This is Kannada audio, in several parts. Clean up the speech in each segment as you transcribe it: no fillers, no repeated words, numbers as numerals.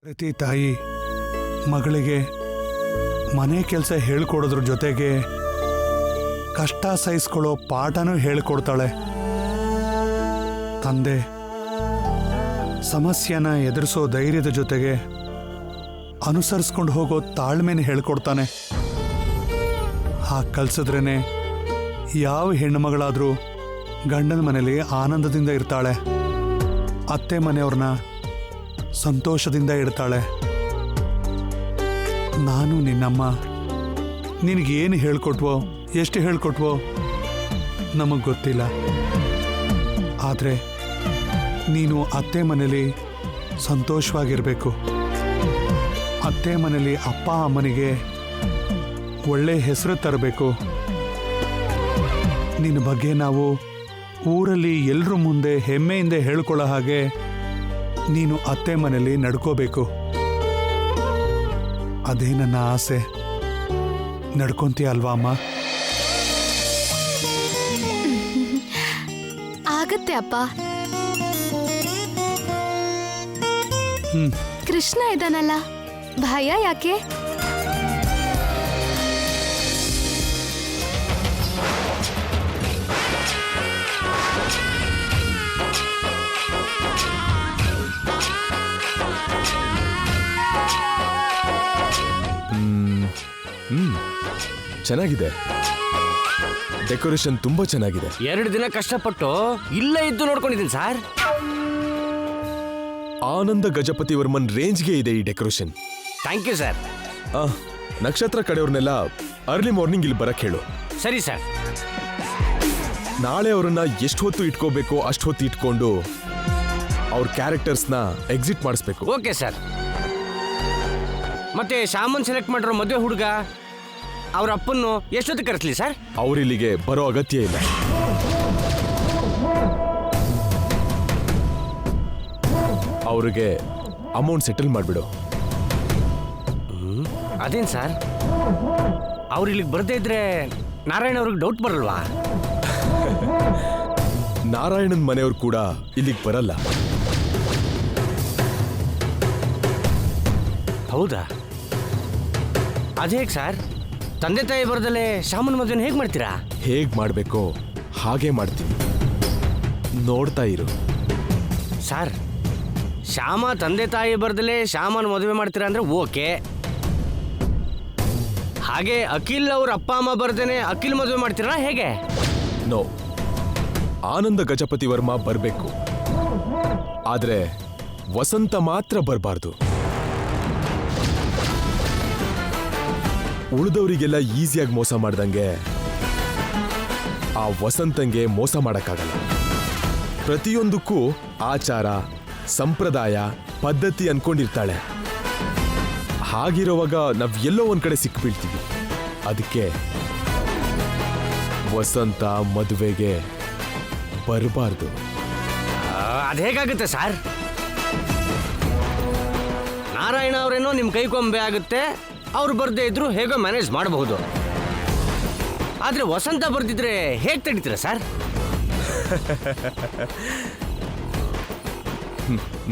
ಪ್ರತಿ ತಾಯಿ ಮಗಳಿಗೆ ಮನೆ ಕೆಲಸ ಹೇಳ್ಕೊಡೋದ್ರ ಜೊತೆಗೆ ಕಷ್ಟ ಸಹಿಸ್ಕೊಳ್ಳೋ ಪಾಠನೂ ಹೇಳ್ಕೊಡ್ತಾಳೆ. ತಂದೆ ಸಮಸ್ಯೆನ ಎದುರಿಸೋ ಧೈರ್ಯದ ಜೊತೆಗೆ ಅನುಸರಿಸ್ಕೊಂಡು ಹೋಗೋ ತಾಳ್ಮೆನ ಹೇಳ್ಕೊಡ್ತಾನೆ. ಹಾಗೆ ಕಲ್ಸಿದ್ರೇನೆ ಯಾವ ಹೆಣ್ಣುಮಗಳಾದರೂ ಗಂಡನ ಮನೇಲಿ ಆನಂದದಿಂದ ಇರ್ತಾಳೆ, ಅತ್ತೆ ಮನೆಯವ್ರನ್ನ ಸಂತೋಷದಿಂದ ಇಡ್ತಾಳೆ. ನಾನು ನಿನ್ನಮ್ಮ ನಿನಗೇನು ಹೇಳ್ಕೊಟ್ವೋ ಎಷ್ಟು ಹೇಳ್ಕೊಟ್ವೋ ನಮಗೆ ಗೊತ್ತಿಲ್ಲ. ಆದರೆ ನೀನು ಅತ್ತೆ ಮನೇಲಿ ಸಂತೋಷವಾಗಿರಬೇಕು. ಅತ್ತೆ ಮನೇಲಿ ಅಪ್ಪ ಅಮ್ಮನಿಗೆ ಒಳ್ಳೆ ಹೆಸರು ತರಬೇಕು. ನಿನ್ನ ಬಗ್ಗೆ ನಾವು ಊರಲ್ಲಿ ಎಲ್ಲರ ಮುಂದೆ ಹೆಮ್ಮೆಯಿಂದ ಹೇಳ್ಕೊಳ್ಳೋ ಹಾಗೆ ನೀನು ಅತ್ತೆ ಮನೇಲಿ ನಡ್ಕೋಬೇಕು. ಅದೇ ನನ್ನ ಆಸೆ. ನಡ್ಕೊಂತೀಯ ಅಲ್ವಾ ಅಮ್ಮ? ಆಗತ್ತೆ ಅಪ್ಪ. ಕೃಷ್ಣ ಇದಾನಲ್ಲ, ಭಯ ಯಾಕೆ? ಚೆನ್ನಾಗಿದೆ. ಡೆಕೋರೇಷನ್ ತುಂಬಾ ಚೆನ್ನಾಗಿದೆ. 2 ದಿನ ಕಷ್ಟಪಟ್ಟು ಇಲ್ಲೇ ಇದ್ದು ನೋಡ್ಕೊಂಡಿದ್ದೀನಿ ಸರ್. ಆನಂದ ಗಜಪತಿ ವರ್ಮನ್ ರೇಂಜ್ಗೆ ಇದೆ ಈ ಡೆಕೋರೇಷನ್. Thank you sir. ನಕ್ಷತ್ರ ಕಡೆಯವ್ರನ್ನೆಲ್ಲ ಅರ್ಲಿ ಮಾರ್ನಿಂಗ್ ಇಲ್ಲಿ ಬರಕ್ ಹೇಳು. ಸರಿ ಸರ್. ನಾಳೆ ಅವರನ್ನ ಎಷ್ಟು ಹೊತ್ತು ಇಟ್ಕೋಬೇಕು ಅಷ್ಟು ಹೊತ್ತು ಇಟ್ಕೊಂಡು ಅವ್ರ ಕ್ಯಾರೆಕ್ಟರ್ಸ್ನ ಎಕ್ಸಿಟ್ ಮಾಡಿಸ್ಬೇಕು. Okay sir. ಮತ್ತೆ ಶಾಮನ್ ಸೆಲೆಕ್ಟ್ ಮಾಡಿರೋ ಮದುವೆ ಹುಡುಗ ಅವ್ರ ಅಪ್ಪನ್ನು ಎಷ್ಟೊತ್ತು ಕರೆಸ್ಲಿ ಸರ್? ಅವ್ರಿಲ್ಲಿಗೆ ಬರೋ ಅಗತ್ಯ ಇಲ್ಲ. ಅವ್ರಿಗೆ ಅಮೌಂಟ್ ಸೆಟಲ್ ಮಾಡಿಬಿಡು. ಅದೇನ್ ಸರ್, ಅವ್ರು ಇಲ್ಲಿಗೆ ಬರದೇ ಇದ್ರೆ ನಾರಾಯಣ ಅವ್ರಿಗೆ ಡೌಟ್ ಬರಲ್ವಾ? ನಾರಾಯಣನ್ ಮನೆಯವ್ರು ಕೂಡ ಇಲ್ಲಿಗೆ ಬರಲ್ಲ. ಹೌದಾ? ಅದೇಗ್ ಸರ್, ತಂದೆ ತಾಯಿ ಬರದಲ್ಲೇ ಶಾಮನ್ ಮದುವೆನ ಹೇಗೆ ಮಾಡ್ತೀರಾ? ಹೇಗ್ ಮಾಡ್ಬೇಕೋ ಹಾಗೆ ಮಾಡ್ತೀವಿ, ನೋಡ್ತಾ ಇರು. ಸರ್, ಶ್ಯಾಮ ತಂದೆ ತಾಯಿ ಬರ್ದಲೇ ಶ್ಯಾಮನ ಮದುವೆ ಮಾಡ್ತೀರಾ ಅಂದ್ರೆ ಓಕೆ. ಹಾಗೆ ಅಖಿಲ್ ಅವ್ರ ಅಪ್ಪ ಅಮ್ಮ ಬರ್ದೇನೆ ಅಖಿಲ್ ಮದುವೆ ಮಾಡ್ತೀರಾ ಹೇಗೆ? ನೋ, ಆನಂದ ಗಜಪತಿ ವರ್ಮ ಬರಬೇಕು. ಆದ್ರೆ ವಸಂತ ಮಾತ್ರ ಬರಬಾರ್ದು. ಉಳಿದವರಿಗೆಲ್ಲ ಈಸಿಯಾಗಿ ಮೋಸ ಮಾಡ್ದಂಗೆ ಆ ವಸಂತಂಗೆ ಮೋಸ ಮಾಡಕ್ಕಾಗಲ್ಲ. ಪ್ರತಿಯೊಂದಕ್ಕೂ ಆಚಾರ ಸಂಪ್ರದಾಯ ಪದ್ಧತಿ ಅನ್ಕೊಂಡಿರ್ತಾಳೆ. ಹಾಗಿರುವಾಗ ನಾವ್ ಎಲ್ಲೋ ಒಂದ್ ಕಡೆ ಸಿಕ್ಬೀಳ್ತೀವಿ. ಅದಕ್ಕೆ ವಸಂತ ಮದುವೆಗೆ ಬರಬಾರ್ದು. ಅದು ಹೇಗಾಗುತ್ತೆ ಸರ್? ನಾರಾಯಣ ಅವರೇನೋ ನಿಮ್ಮ ಕೈಗೊಂಬೆ ಆಗುತ್ತೆ, ಅವ್ರು ಬರ್ದೇ ಇದ್ರು ಹೇಗೋ ಮ್ಯಾನೇಜ್ ಮಾಡಬಹುದು. ಆದ್ರೆ ವಸಂತ ಬರ್ದಿದ್ರೆ ಹೇಗೆ ತಡೀತೀರಾ ಸರ್?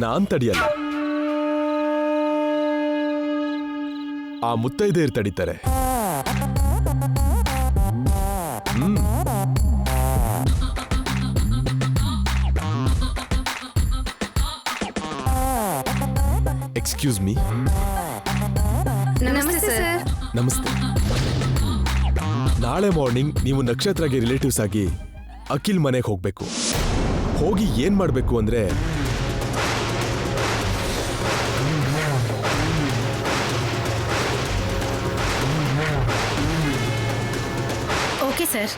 ನಾನ್ ತಡಿಯಲ್ಲ, ಆ ಮುತ್ತೈದೆಯರು ತಡೀತಾರೆ. Excuse me. ನಮಸ್ತೆ ಸರ್. ನಮಸ್ತೆ. ನಾಳೆ ಮಾರ್ನಿಂಗ್ ನೀವು ನಕ್ಷತ್ರಗೆ ರಿಲೇಟಿವ್ಸ್ ಆಗಿ ಅಖಿಲ್ ಮನೆಗೆ ಹೋಗ್ಬೇಕು. ಹೋಗಿ ಏನ್ ಮಾಡ್ಬೇಕು ಅಂದ್ರೆ, ಓಕೆ ಸರ್.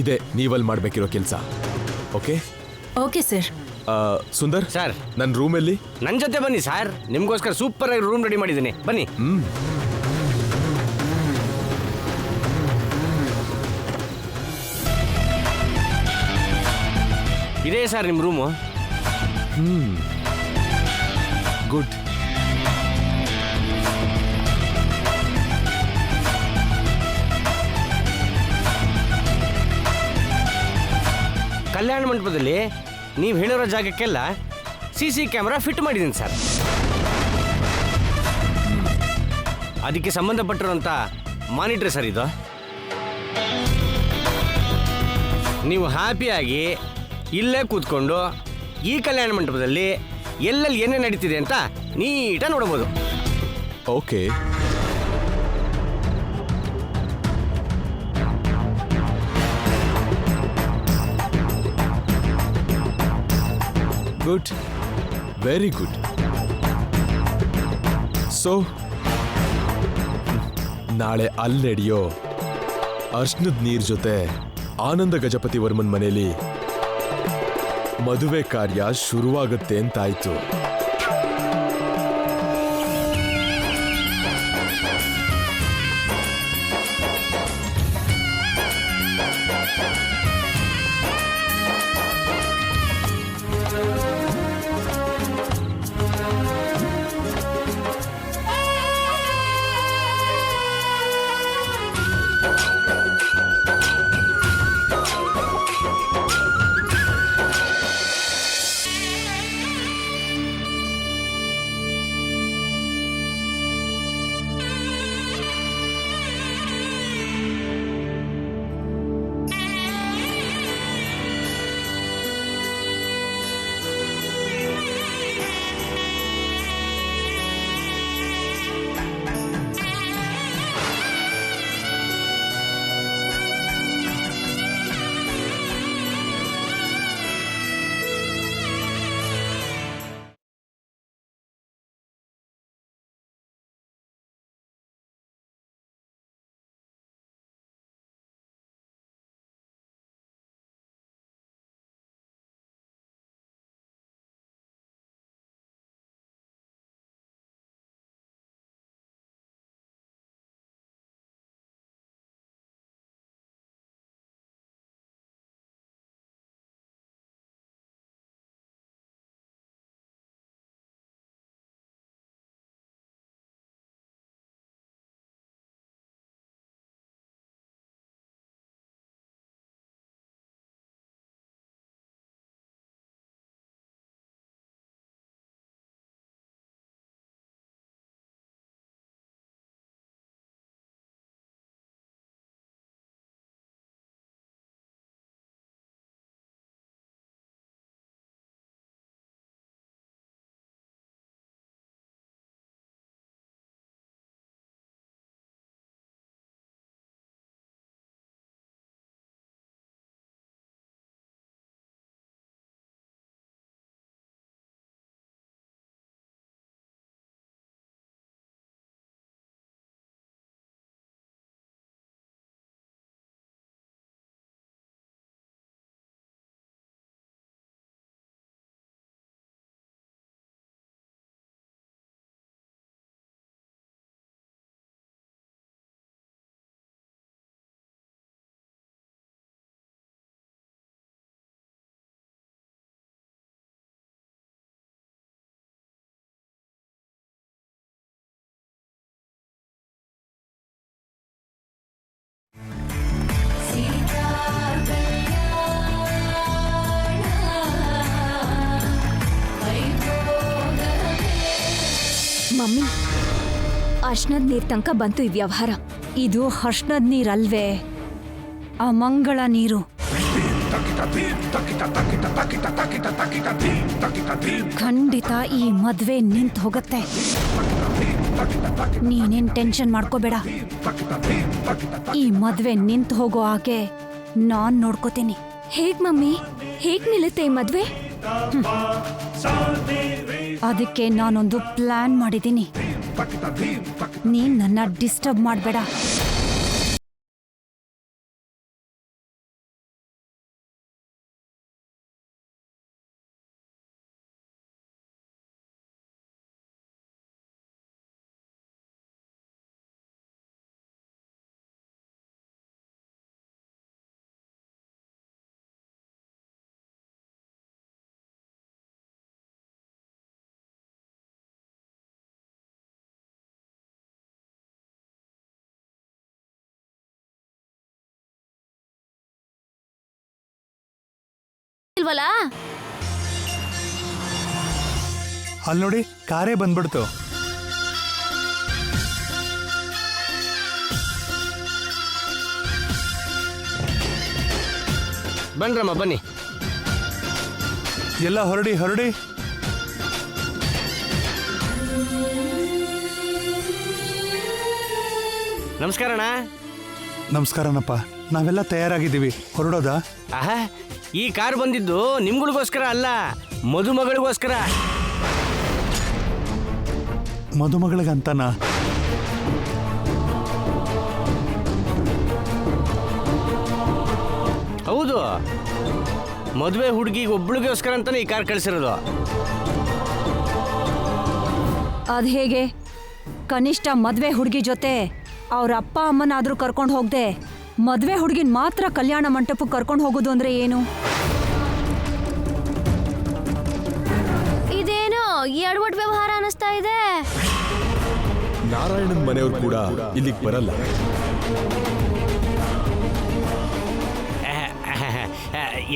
ಇದೆ ನೀವಲ್ಲಿ ಮಾಡ್ಬೇಕಿರೋ ಕೆಲಸ. Okay okay sir. Sundar sir, ನನ್ನ ರೂಮಲ್ಲಿ ನನ್ನ ಜೊತೆ ಬನ್ನಿ ಸರ್. ನಿಮ್ಗೋಸ್ಕರ ಸೂಪರ್ ಆಗಿ ರೂಮ್ ರೆಡಿ ಮಾಡಿದ್ದೀನಿ, ಬನ್ನಿ. ಇದೇ ಸರ್ ನಿಮ್ಮ ರೂಮು. ಗುಡ್. ಕಲ್ಯಾಣ ಮಂಟಪದಲ್ಲಿ ನೀವು ಹೇಳಿರೋ ಜಾಗಕ್ಕೆಲ್ಲ CC ಕ್ಯಾಮೆರಾ ಫಿಟ್ ಮಾಡಿದ್ದೀನಿ ಸರ್. ಅದಕ್ಕೆ ಸಂಬಂಧಪಟ್ಟಿರುವಂಥ ಮಾನಿಟ್ರಿ ಸರ್ ಇದು. ನೀವು ಹ್ಯಾಪಿಯಾಗಿ ಇಲ್ಲೇ ಕೂತ್ಕೊಂಡು ಈ ಕಲ್ಯಾಣ ಮಂಟಪದಲ್ಲಿ ಎಲ್ಲೆಲ್ಲಿ ಏನೇನು ನಡೀತಿದೆ ಅಂತ ನೀಟಾಗಿ ನೋಡ್ಬೋದು. Okay, good, very good. So ನಾಳೆ ಅಲ್ಲಿ ನಡೆಯೋ ಅರ್ಶನದ ನೀರ್ ಜೊತೆ ಆನಂದ ಗಜಪತಿ ವರ್ಮನ್ ಮನೆಯಲ್ಲಿ ಮದುವೆ ಕಾರ್ಯ ಶುರುವಾಗುತ್ತೆ ಅಂತಾಯ್ತು. ಮಮ್ಮಿ, ಅರ್ಶನದ ನೀರ್ ತನಕ ಬಂತು ಈ ವ್ಯವಹಾರ. ಇದು ಅರ್ಶನದ ನೀರಲ್ವೇ, ಅಮಂಗಳ ನೀರು. ಖಂಡಿತ ಈ ಮದ್ವೆ ನಿಂತು ಹೋಗತ್ತೆ. ನೀನೇನ್ ಟೆನ್ಷನ್ ಮಾಡ್ಕೋಬೇಡ. ಈ ಮದ್ವೆ ನಿಂತು ಹೋಗೋ ಹಾಗೆ ನಾನ್ ನೋಡ್ಕೋತೀನಿ. ಹೇಗ್ ಮಮ್ಮಿ, ಹೇಗ್ ನಿಲ್ಲುತ್ತೆ ಈ ಮದ್ವೆ? ಅದಕ್ಕೆ ನಾನೊಂದು ಪ್ಲಾನ್ ಮಾಡಿದ್ದೀನಿ. ನೀನ್ ನನ್ನ ಡಿಸ್ಟರ್ಬ್ ಮಾಡಬೇಡ. ಇಲ್ವಲ್ಲ? ಅಲ್ಲಿ ನೋಡಿ, ಕಾರೇ ಬಂದ್ಬಿಡ್ತು. ಬನ್ರಮ್ಮ ಬನ್ನಿ. ಎಲ್ಲ ಹೊರಡಿ ಹೊರಡಿ. ನಮಸ್ಕಾರ ಅಣ್ಣ. ನಮಸ್ಕಾರನಪ್ಪ. ನಾವೆಲ್ಲ ತಯಾರಾಗಿದ್ದೀವಿ, ಹೊರಡೋದಾ? ಆಹಾ, ಈ ಕಾರ್ ಬಂದಿದ್ದು ನಿಮ್ಗಳಿಗೋಸ್ಕರ ಅಲ್ಲ, ಮದುಮಗಳಿಗೋಸ್ಕರ. ಮದುಮಗಳಿಗಂತನಾ? ಹೌದು, ಮದುವೆ ಹುಡುಗಿಗೆ ಒಬ್ಳಿಗೋಸ್ಕರ ಅಂತಾನೆ ಈ ಕಾರ್ ಕಳಿಸಿರೋದು. ಅದ್ ಹೇಗೆ? ಕನಿಷ್ಠ ಮದ್ವೆ ಹುಡುಗಿ ಜೊತೆ ಅವ್ರ ಅಪ್ಪ ಅಮ್ಮನಾದ್ರೂ ಕರ್ಕೊಂಡು ಹೋಗ್ದೆ ಮದ್ವೆ ಹುಡುಗಿನ ಮಾತ್ರ ಕಲ್ಯಾಣ ಮಂಟಪಕ್ಕೆ ಕರ್ಕೊಂಡು ಹೋಗೋದು ಅಂದ್ರೆ ಏನು? ಇದೇನೋ ಎಡವಟ್ ವ್ಯವಹಾರ ಅನಿಸ್ತಾ ಇದೆ. ನಾರಾಯಣನ್ ಮನೆಯವ್ರು ಕೂಡ ಇಲ್ಲಿಗೆ ಬರಲ್ಲ.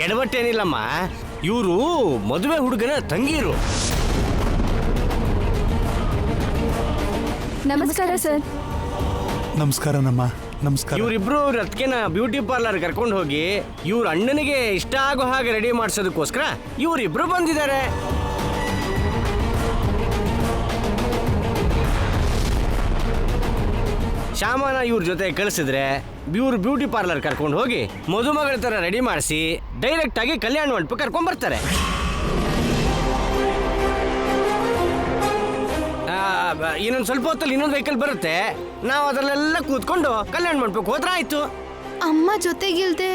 ಎಡವಟ್ಟೇನಿಲ್ಲಮ್ಮ, ಇವರು ಮದುವೆ ಹುಡುಗನ ತಂಗಿರು. ನಮಸ್ಕಾರ ಸರ್. ನಮಸ್ಕಾರನಮ್ಮ. ನಮಸ್ಕಾರ. ಇವರಿಬ್ರು ರತ್ಕೆನ ಬ್ಯೂಟಿ ಪಾರ್ಲರ್ ಕರ್ಕೊಂಡು ಹೋಗಿ ಇವ್ರ ಅಣ್ಣನಿಗೆ ಇಷ್ಟ ಆಗೋ ಹಾಗೆ ರೆಡಿ ಮಾಡಿಸೋದಕ್ಕೋಸ್ಕರ ಇವರಿಬ್ರು ಬಂದಿದ್ದಾರೆ. ಶ್ಯಾಮನ ಇವ್ರ ಜೊತೆ ಕಳಿಸಿದ್ರೆ ಇವ್ರು ಬ್ಯೂಟಿ ಪಾರ್ಲರ್ ಕರ್ಕೊಂಡು ಹೋಗಿ ಮದುಮಗಳ ತರ ರೆಡಿ ಮಾಡಿಸಿ ಡೈರೆಕ್ಟ್ ಆಗಿ ಕಲ್ಯಾಣ ಮಂಟಪ ಕರ್ಕೊಂಡ್ ಬರ್ತಾರೆ. ಇನ್ನೊಂದು ಸ್ವಲ್ಪ ಹೊತ್ತಲ್ಲಿ ಇನ್ನೊಂದು ವೆಹಿಕಲ್ ಬರುತ್ತೆ, ನಾವು ಅದರಲ್ಲೆಲ್ಲ ಕೂತ್ಕೊಂಡು ಕಲ್ಯಾಣ ಮಂಟಪಕ್ಕೆ ಹೋದ್ರೆ ಆಯ್ತು. ಅಮ್ಮ ಜೊತೆಗಿಲ್ದೆ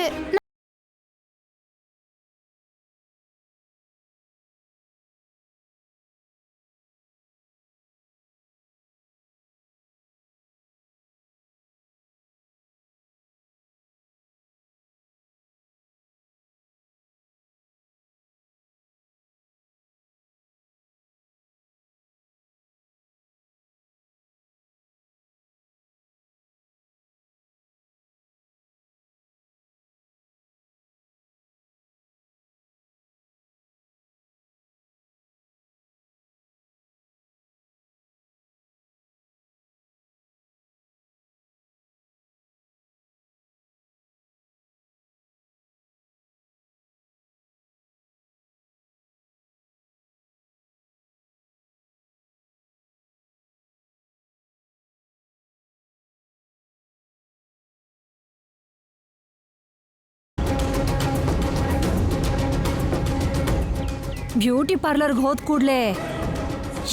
ಬ್ಯೂಟಿ ಪಾರ್ಲರ್ಗೆ ಹೋದ ಕೂಡ್ಲೆ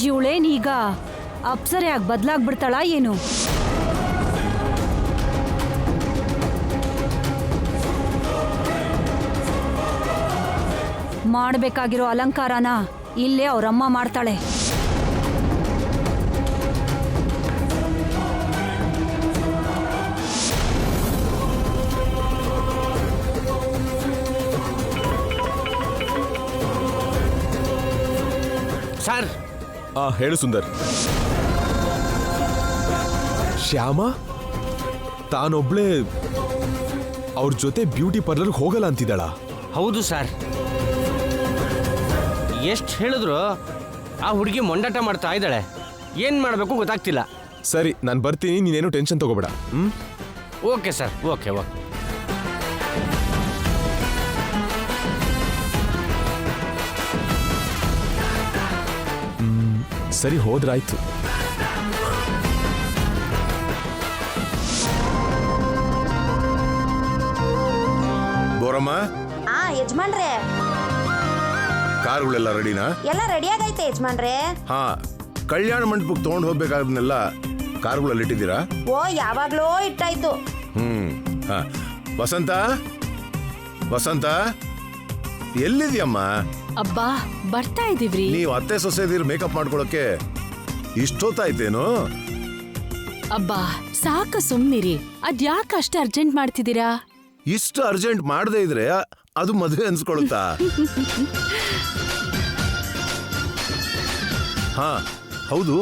ಇವಳೇನೀಗ ಅಪ್ಸರೆಯಾಗಿ ಬದಲಾಗ್ಬಿಡ್ತಾಳ ಏನು? ಮಾಡಬೇಕಾಗಿರೋ ಅಲಂಕಾರನ ಇಲ್ಲೇ ಅವ್ರಮ್ಮ ಮಾಡ್ತಾಳೆ. ಸರ್, ಹೇಳು ಸುಂದರ್. ಶ್ಯಾಮ ತಾನೊಬ್ಳೆ ಅವ್ರ ಜೊತೆ ಬ್ಯೂಟಿ ಪಾರ್ಲರ್ಗೆ ಹೋಗಲ್ಲ ಅಂತಿದ್ದಾಳ? ಹೌದು ಸರ್. ಎಷ್ಟು ಹೇಳಿದ್ರು ಆ ಹುಡುಗಿ ಮೊಂಡಾಟ ಮಾಡ್ತಾ ಇದ್ದಾಳೆ. ಏನ್ ಮಾಡಬೇಕು ಗೊತ್ತಾಗ್ತಿಲ್ಲ. ಸರಿ, ನಾನು ಬರ್ತೀನಿ, ನೀನೇನು ಟೆನ್ಷನ್ ತಗೋಬೇಡ. Okay sir, okay okay. ಸರಿ, ಹೋದ್ರಾಯ್ತು. ಬೋರಮ್ಮ, ಯಜಮಾನ್ರೆ, ಕಾರುಗಳೆಲ್ಲ ರೆಡಿನಾ? ಎಲ್ಲ ರೆಡಿ ಆಗೈತೆ ಯಜಮಾನ್ರೆ. ಹಾ, ಕಲ್ಯಾಣ ಮಂಟಪಕ್ಕೆ ತಗೊಂಡು ಹೋಗ್ಬೇಕಾದ್ನೆಲ್ಲ ಕಾರುಗಳಲ್ಲಿ ಇಟ್ಟಿದ್ದೀರಾ? ಓ, ಯಾವಾಗ್ಲೋ ಇಟ್ಟಾಯ್ತು. ಹಾ. ವಸಂತ, ವಸಂತ ಎಲ್ಲಿದ್ಯಮ್ಮ? ಅಬ್ಬಾ, ಬರ್ತಾ ಇದೀವ್ರಿ. ನೀವು ಅತ್ತೆ ಸೊಸೆದಿರ್ ಮೇಕಪ್ ಮಾಡ್ಕೊಳಕ್ಕೆ ಇಷ್ಟೊತ್ತಾಯ್ತೇನು? ಅಬ್ಬಾ, ಸಾಕು ಸುಮ್ನಿರಿ. ಅದ್ಯಾಕೆ ಅಷ್ಟು ಅರ್ಜೆಂಟ್ ಮಾಡ್ತಿದ್ದೀರಾ? ಇಷ್ಟು ಅರ್ಜೆಂಟ್ ಮಾಡದೇ ಇದ್ರೆ ಅದು ಮದುವೆ ಅನ್ಸ್ಕೊಳುತ್ತಾ? ಹಾ ಹೌದು,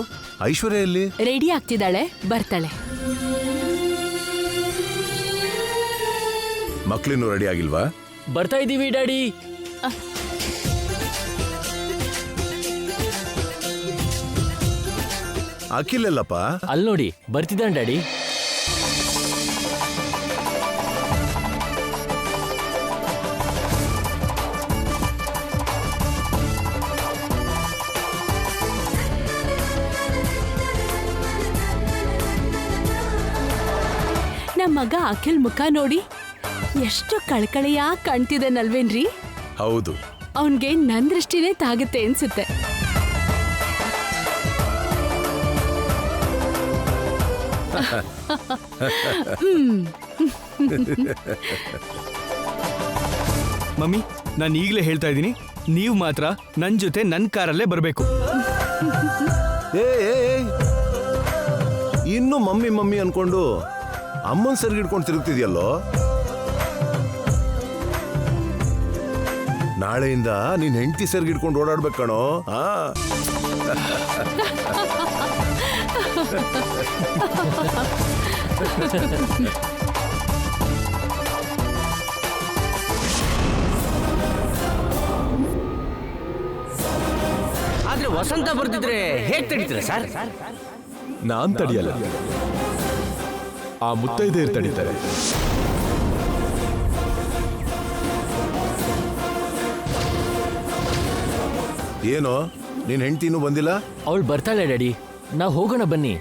ಐಶ್ವರ್ಯ ಎಲ್ಲಿ? ರೆಡಿ ಆಗ್ತಿದ್ದಾಳೆ, ಬರ್ತಾಳೆ. ಮಕ್ಳಿನ್ನೂ ರೆಡಿ ಆಗಿಲ್ವಾ? ಬರ್ತಾ ಇದೀವಿ ಡ್ಯಾಡಿ. ಅಖಿಲ್ ಎಲ್ಲಪ್ಪ? ಅಲ್ಲಿ ನೋಡಿ, ಬರ್ತಿದ್ದಾನೆ ಡ್ಯಾಡಿ. ನಮ್ಮ ಮಗ ಅಖಿಲ್ ಮುಖ ನೋಡಿ ಎಷ್ಟು ಕಳ್ಕಳಿಯಾ ಕಾಣ್ತಿದ್ದಾನಲ್ವೇನ್ರಿ? ಹೌದು. ಅವನ್ಗೆ ನನ್ ದೃಷ್ಟಿನೇ ತಾಗುತ್ತೆ ಅನ್ಸುತ್ತೆ. ಮಮ್ಮಿ, ನಾನು ಈಗಲೇ ಹೇಳ್ತಾ ಇದ್ದೀನಿ, ನೀವು ಮಾತ್ರ ನನ್ನ ಜೊತೆ ನನ್ನ ಕಾರಲ್ಲೇ ಬರಬೇಕು. ಏ ಇನ್ನು ಮಮ್ಮಿ ಮಮ್ಮಿ ಅನ್ಕೊಂಡು ಅಮ್ಮನ್ ಸರಿಗಿಡ್ಕೊಂಡು ತಿರುಗ್ತಿದ್ಯಲ್ಲೋ. ನಾಳೆಯಿಂದ ನೀನ್ ಹೆಂಡತಿ ಸರಿಗಿಡ್ಕೊಂಡು ಓಡಾಡ್ಬೇಕು ಕಣೋ. ಆದ್ರೆ ವಸಂತ ಬರ್ತಿದ್ರೆ ಹೇಗ್ ತಡೀತೀರಾ ಸರ್? ನಾನ್ ತಡಿಯಲ್ಲ, ಆ ಮುತ್ತೈದೆಯರು ತಡೀತಾರೆ. ಏನೋ ನಿನ್ ಹೆಂಡತಿ ಇನ್ನೂ ಬಂದಿಲ್ಲ? ಅವಳು ಬರ್ತಾಳೆ ಡ್ಯಾಡಿ, ನಾವು ಹೋಗೋಣ ಬನ್ನಿ.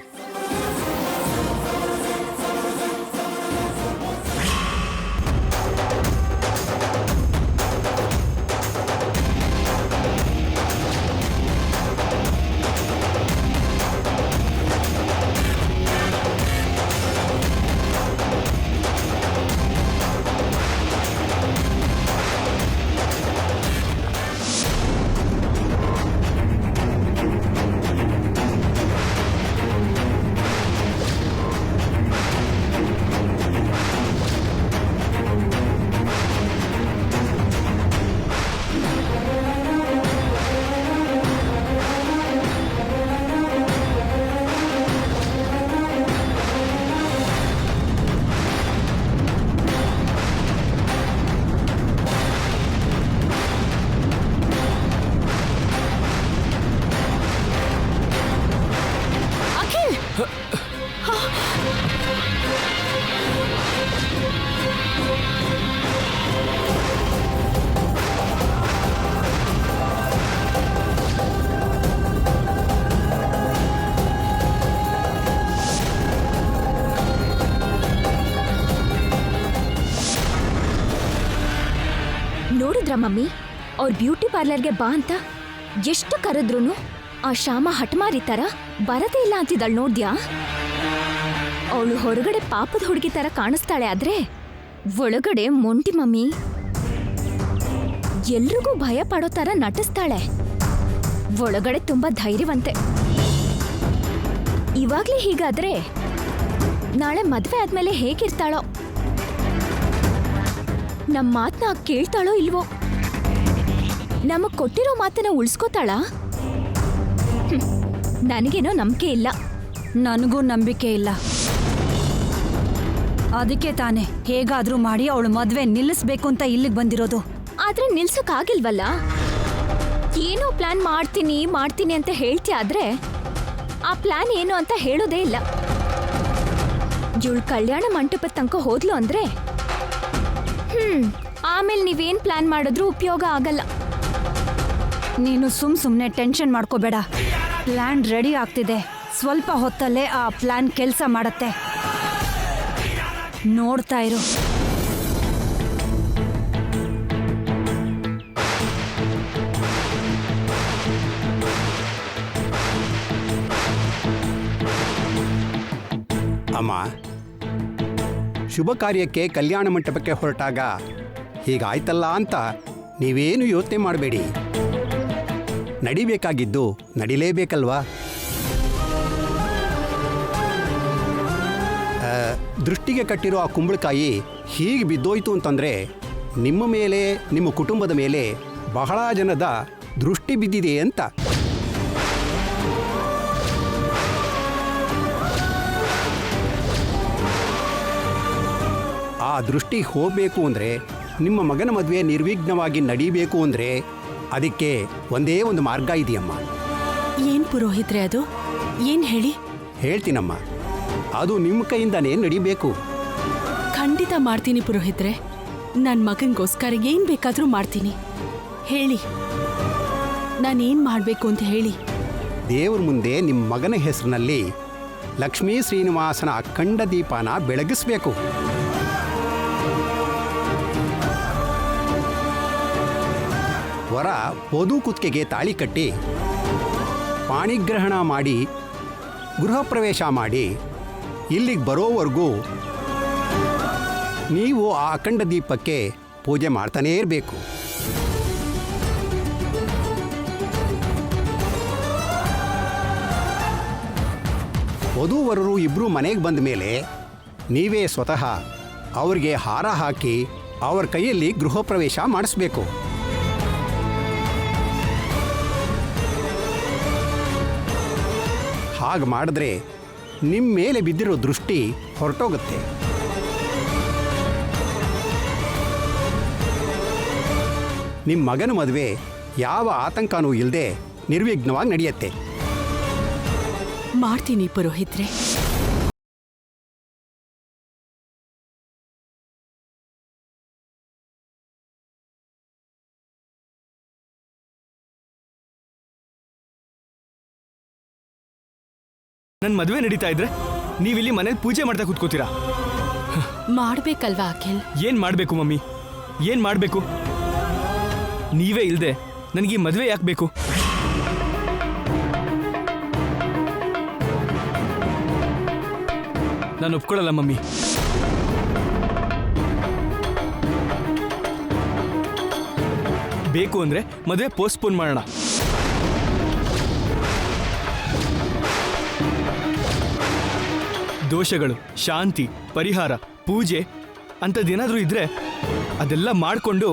ನೋಡಿದ್ರ ಮಮ್ಮಿ, ಅವ್ರ ಬ್ಯೂಟಿ ಪಾರ್ಲರ್ಗೆ ಬಾ ಅಂತ ಎಷ್ಟು ಕರೆದ್ರೂ ಆ ಶ್ಯಾಮ ಹಠಮಾರಿ ತರ ಬರದೇ ಇಲ್ಲ ಅಂತಿದ್ದಾಳೆ. ನೋಡ್ದ್ಯಾ? ಅವಳು ಹೊರಗಡೆ ಪಾಪದ ಹುಡುಗಿ ತರ ಕಾಣಿಸ್ತಾಳೆ, ಆದ್ರೆ ಒಳಗಡೆ ಮೊಂಟಿ ಮಮ್ಮಿ. ಎಲ್ರಿಗೂ ಭಯ ಪಡೋ ತರ ನಟಿಸ್ತಾಳೆ, ಒಳಗಡೆ ತುಂಬಾ ಧೈರ್ಯವಂತೆ. ಇವಾಗ್ಲೇ ಹೀಗಾದ್ರೆ ನಾಳೆ ಮದ್ವೆ ಆದ್ಮೇಲೆ ಹೇಗಿರ್ತಾಳೋ? ನಮ್ಮ ಮಾತನ್ನ ಕೇಳ್ತಾಳೋ ಇಲ್ವೋ? ನಮಗ್ ಕೊಟ್ಟಿರೋ ಮಾತನ್ನ ಉಳಿಸ್ಕೋತಾಳ? ನನಗೇನೋ ನಂಬಿಕೆ ಇಲ್ಲ. ನನಗೂ ನಂಬಿಕೆ ಇಲ್ಲ. ಅದಕ್ಕೆ ತಾನೆ ಹೇಗಾದ್ರೂ ಮಾಡಿ ಅವಳು ಮದ್ವೆ ನಿಲ್ಲಿಸ್ಬೇಕು ಅಂತ ಇಲ್ಲಿಗೆ ಬಂದಿರೋದು. ಆದ್ರೆ ನಿಲ್ಸಕ್ಕಾಗಿಲ್ವಲ್ಲ. ಏನೋ ಪ್ಲಾನ್ ಮಾಡ್ತೀನಿ ಅಂತ ಹೇಳ್ತೀಯ, ಆದ್ರೆ ಆ ಪ್ಲಾನ್ ಏನು ಅಂತ ಹೇಳೋದೇ ಇಲ್ಲ. ಇವಳು ಕಲ್ಯಾಣ ಮಂಟಪದ ತನಕ ಹೋದ್ಲು ಅಂದ್ರೆ ಆಮೇಲೆ ನೀವೇನ್ ಪ್ಲಾನ್ ಮಾಡಿದ್ರೂ ಉಪಯೋಗ ಆಗಲ್ಲ. ನೀನು ಸುಮ್ನೆ ಟೆನ್ಷನ್ ಮಾಡ್ಕೋಬೇಡ. ಪ್ಲಾನ್ ರೆಡಿ ಆಗ್ತಿದೆ. ಸ್ವಲ್ಪ ಹೊತ್ತಲ್ಲೇ ಆ ಪ್ಲಾನ್ ಕೆಲಸ ಮಾಡತ್ತೆ, ನೋಡ್ತಾ ಇರು. ಅಮ್ಮ, ಶುಭ ಕಾರ್ಯಕ್ಕೆ ಕಲ್ಯಾಣ ಮಂಟಪಕ್ಕೆ ಹೊರಟಾಗ ಹೀಗಾಯ್ತಲ್ಲ ಅಂತ ನೀವೇನು ಯೋಚನೆ ಮಾಡಬೇಡಿ. ನಡಿಬೇಕಾಗಿದ್ದು ನಡಿಲೇಬೇಕಲ್ವಾ? ದೃಷ್ಟಿಗೆ ಕಟ್ಟಿರೋ ಆ ಕುಂಬಳಕಾಯಿ ಹೀಗೆ ಬಿದ್ದೋಯ್ತು ಅಂತಂದರೆ ನಿಮ್ಮ ಮೇಲೆ, ನಿಮ್ಮ ಕುಟುಂಬದ ಮೇಲೆ ಬಹಳ ಜನದ ದೃಷ್ಟಿ ಬಿದ್ದಿದೆ ಅಂತ. ಆ ದೃಷ್ಟಿ ಹೋಗಬೇಕು ಅಂದರೆ, ನಿಮ್ಮ ಮಗನ ಮದುವೆ ನಿರ್ವಿಘ್ನವಾಗಿ ನಡೀಬೇಕು ಅಂದರೆ ಅದಕ್ಕೆ ಒಂದೇ ಒಂದು ಮಾರ್ಗ ಇದೆಯಮ್ಮ. ಏನ್ ಪುರೋಹಿತ್ರೆ ಅದು? ಏನ್ ಹೇಳಿ? ಹೇಳ್ತೀನಮ್ಮ, ಅದು ನಿಮ್ಮ ಕೈಯಿಂದಾನೇ ನಡಿಬೇಕು. ಖಂಡಿತ ಮಾಡ್ತೀನಿ ಪುರೋಹಿತ್ರೆ. ನನ್ ಮಗನ್ಗೋಸ್ಕರ ಏನ್ ಬೇಕಾದ್ರೂ ಮಾಡ್ತೀನಿ. ಹೇಳಿ, ನಾನೇನ್ ಮಾಡ್ಬೇಕು ಅಂತ ಹೇಳಿ. ದೇವ್ರ ಮುಂದೆ ನಿಮ್ಮ ಮಗನ ಹೆಸರಿನಲ್ಲಿ ಲಕ್ಷ್ಮೀ ಶ್ರೀನಿವಾಸನ ಅಖಂಡ ದೀಪನ ಬೆಳಗಿಸ್ಬೇಕು. ವರ ವಧು ಕುತ್ತಿಗೆಗೆ ತಾಳಿ ಕಟ್ಟಿ ಪಾಣಿಗ್ರಹಣ ಮಾಡಿ ಗೃಹ ಪ್ರವೇಶ ಮಾಡಿ ಇಲ್ಲಿಗೆ ಬರೋವರೆಗೂ ನೀವು ಆ ಅಖಂಡ ದೀಪಕ್ಕೆ ಪೂಜೆ ಮಾಡ್ತಾನೇ ಇರಬೇಕು. ವಧೂವರರು ಇಬ್ಬರು ಮನೆಗೆ ಬಂದ ಮೇಲೆ ನೀವೇ ಸ್ವತಃ ಅವರಿಗೆ ಹಾರ ಹಾಕಿ ಅವರ ಕೈಯಲ್ಲಿ ಗೃಹ ಪ್ರವೇಶ ಮಾಡಿಸ್ಬೇಕು. ಹಾಗೆ ಮಾಡಿದ್ರೆ ನಿಮ್ಮ ಮೇಲೆ ಬಿದ್ದಿರೋ ದೃಷ್ಟಿ ಹೊರಟೋಗುತ್ತೆ. ನಿಮ್ಮ ಮಗನ ಮದುವೆ ಯಾವ ಆತಂಕನೂ ಇಲ್ಲದೆ ನಿರ್ವಿಘ್ನವಾಗಿ ನಡೆಯುತ್ತೆ. ಮಾಡ್ತೀನಿ ಪುರೋಹಿತ್ರೆ. ನನ್ನ ಮದುವೆ ನಡೀತಾ ಇದ್ರೆ ನೀವಿಲ್ಲಿ ಮನೇಲಿ ಪೂಜೆ ಮಾಡ್ತಾ ಕೂತ್ಕೋತೀರಾ? ಮಾಡ್ಬೇಕಲ್ವಾ ಅಖಿಲ್? ಏನ್ ಮಾಡ್ಬೇಕು ಮಮ್ಮಿ, ಏನ್ ಮಾಡ್ಬೇಕು? ನೀವೇ ಇಲ್ದೆ ನನಗೆ ಈ ಮದುವೆ ಯಾಕೆ ಬೇಕು? ನಾನು ಒಪ್ಕೊಳ್ಳಲ್ಲ ಮಮ್ಮಿ. ಬೇಕು ಅಂದ್ರೆ ಮದುವೆ ಪೋಸ್ಟ್ಪೋನ್ ಮಾಡೋಣ. ದೋಷಗಳು, ಶಾಂತಿ, ಪರಿಹಾರ, ಪೂಜೆ ಅಂಥದ್ದೇನಾದರೂ ಇದ್ರೆ ಅದೆಲ್ಲ ಮಾಡಿಕೊಂಡು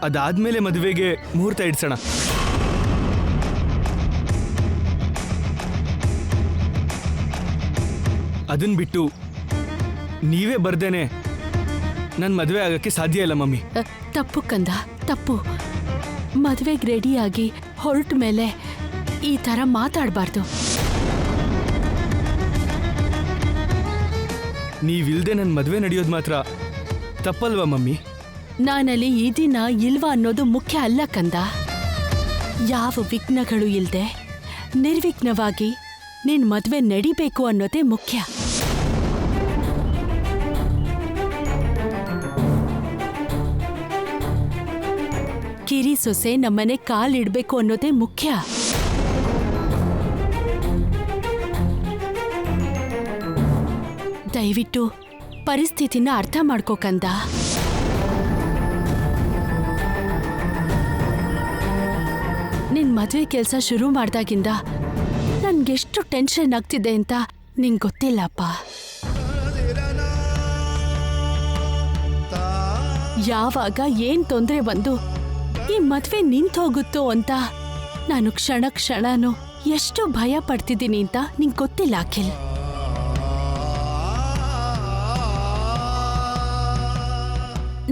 ಅದಾದ್ಮೇಲೆ ಮದುವೆಗೆ ಮುಹೂರ್ತ ಇಡ್ಸೋಣ. ಅದನ್ನ ಬಿಟ್ಟು ನೀವೇ ಬರ್ದೇನೆ ನನ್ನ ಮದುವೆ ಆಗಕ್ಕೆ ಸಾಧ್ಯ ಇಲ್ಲ ಮಮ್ಮಿ. ತಪ್ಪು ಕಂದ, ತಪ್ಪು. ಮದುವೆಗೆ ರೆಡಿಯಾಗಿ ಹೊರಟ ಮೇಲೆ ಈ ಥರ ಮಾತಾಡಬಾರ್ದು. ನೀವಿಲ್ದೆ ನನ್ನ ಮದುವೆ ನಡೆಯೋದು ಮಾತ್ರ ತಪ್ಪಲ್ವಾ ಮಮ್ಮಿ? ನಾನಲ್ಲಿ ಈ ದಿನ ಇಲ್ವಾ ಅನ್ನೋದು ಮುಖ್ಯ ಅಲ್ಲ ಕಂದ. ಯಾವ ವಿಘ್ನಗಳು ಇಲ್ಲದೆ ನಿರ್ವಿಘ್ನವಾಗಿ ನಿನ್ ಮದುವೆ ನಡಿಬೇಕು ಅನ್ನೋದೇ ಮುಖ್ಯ. ಕಿರಿ ಸೊಸೆ ನಮ್ಮನೆ ಕಾಲಿಡ್ಬೇಕು ಅನ್ನೋದೇ ಮುಖ್ಯ. ದಯವಿಟ್ಟು ಪರಿಸ್ಥಿತಿನ ಅರ್ಥ ಮಾಡ್ಕೋ ಕಂದ. ನಿನ್ ಮದುವೆ ಕೆಲಸ ಶುರು ಮಾಡ್ದಾಗಿಂದ ನನ್ಗೆಷ್ಟು ಟೆನ್ಷನ್ ಆಗ್ತಿದೆ ಅಂತ ನಿಂಗೆ ಗೊತ್ತಿಲ್ಲಪ್ಪ. ಯಾವಾಗ ಏನ್ ತೊಂದರೆ ಬಂದು ಈ ಮದುವೆ ನಿಂತು ಹೋಗುತ್ತೋ ಅಂತ ನಾನು ಕ್ಷಣ ಕ್ಷಣನೂ ಎಷ್ಟು ಭಯ ಪಡ್ತಿದ್ದೀನಿ ಅಂತ ನಿಂಗೆ ಗೊತ್ತಿಲ್ಲ ಅಖಿಲ್.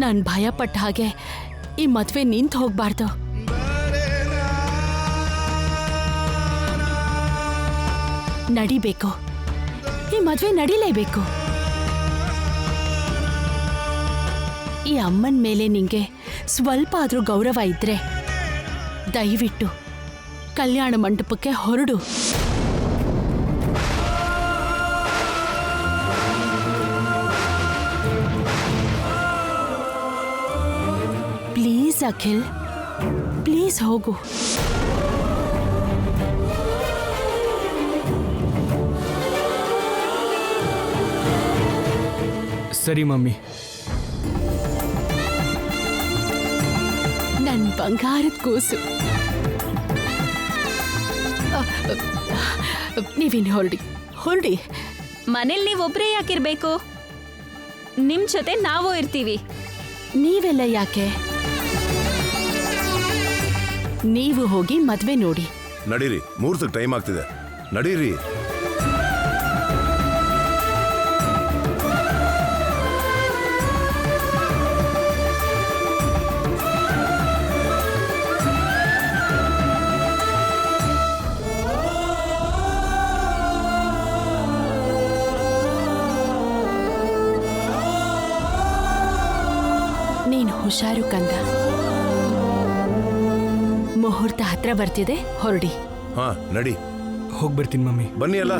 ನಾನು ಭಯ ಪಟ್ಟ ಹಾಗೆ ಈ ಮದುವೆ ನಿಂತು ಹೋಗ್ಬಾರ್ದು. ನಡಿಬೇಕು, ಈ ಮದುವೆ ನಡಿಲೇಬೇಕು. ಈ ಅಮ್ಮನ ಮೇಲೆ ನಿಂಗೆ ಸ್ವಲ್ಪ ಆದ್ರೂ ಗೌರವ ಇದ್ರೆ ದಯವಿಟ್ಟು ಕಲ್ಯಾಣ ಮಂಟಪಕ್ಕೆ ಹೊರಡು. ಪ್ಲೀಸ್ ಅಖಿಲ್, ಪ್ಲೀಸ್ ಹೋಗು. ಸರಿ ಮಮ್ಮಿ. ನನ್ ಬಂಗಾರದ ಕೂಸು. ನೀವಿನ್ ಹೊರಡಿ, ಹೊರಡಿ. ಮನೇಲಿ ನೀವೊಬ್ರೇ ಯಾಕಿರ್ಬೇಕು? ನಿಮ್ ಜೊತೆ ನಾವು ಇರ್ತೀವಿ. ನೀವೆಲ್ಲ ಯಾಕೆ? ನೀವು ಹೋಗಿ ಮದ್ವೆ ನೋಡಿ. ನಡೀರಿ, ಮುಹೂರ್ತಕ್ಕೆ ಟೈಮ್ ಆಗ್ತಿದೆ. ನಡೀರಿ. ನೀನು ಹುಷಾರು ಕಂದ. ಮುಹೂರ್ತ ಹತ್ರ ಬರ್ತಿದೆ, ಹೊರಡಿ. ಹಾ, ನಡಿ. ಹೋಗ್ಬರ್ತೀನಿ ಮಮ್ಮಿ. ಬನ್ನಿ ಅಲ್ಲ.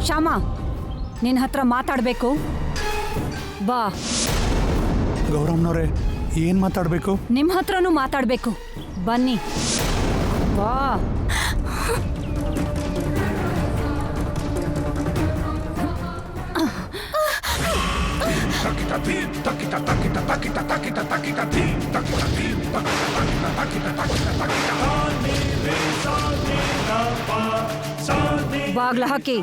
ಶ್ಯಾಮ ನಿನ್ನ ಹತ್ರ ಮಾತಾಡಬೇಕು. ಬಾ. ಗೌರಮ್ನವ್ರೆ ಏನ್ ಮಾತಾಡ್ಬೇಕು? ನಿಮ್ಮ ಹತ್ರನೂ ಮಾತಾಡಬೇಕು. ಬನ್ನಿ. ಬಾ. ಬಾಗ್ಲ ಹಾಕಿ.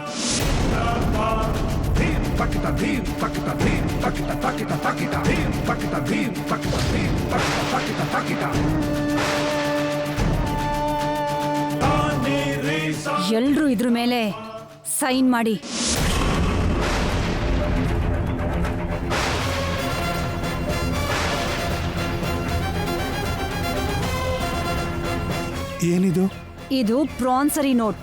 ಎಲ್ರೂ ಇದ್ರ ಮೇಲೆ ಸೈನ್ ಮಾಡಿ. ಏನಿದು? ಇದು ಪ್ರಾನ್ಸರಿ ನೋಟ್.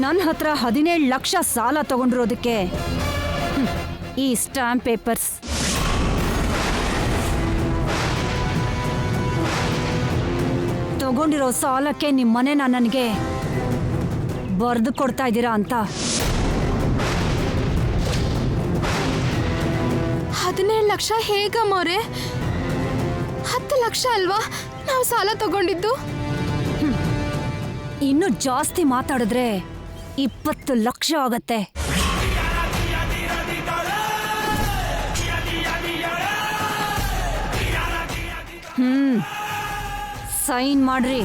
ನನ್ನ ಹತ್ರ 17 ಲಕ್ಷ ಸಾಲ ತಗೊಂಡಿರೋದಕ್ಕೆ ಈ ಸ್ಟಾಂಪ್ ಪೇಪರ್ಸ್. ತಗೊಂಡಿರೋ ಸಾಲಕ್ಕೆ ನಿಮ್ಮ ಮನೆನ ನನಗೆ ಬರೆದು ಕೊಡ್ತಾ ಇದ್ದೀರಾ ಅಂತ. 17 ಲಕ್ಷ ಹೇಗಮ್ಮವ್ರೆ? 10 ಲಕ್ಷ ಅಲ್ವಾ ನಾವು ಸಾಲ ತಗೊಂಡಿದ್ದು? ಇನ್ನು ಜಾಸ್ತಿ ಮಾತಾಡಿದ್ರೆ 20 ಲಕ್ಷ ಆಗತ್ತೆ. ಸೈನ್ ಮಾಡ್ರಿ.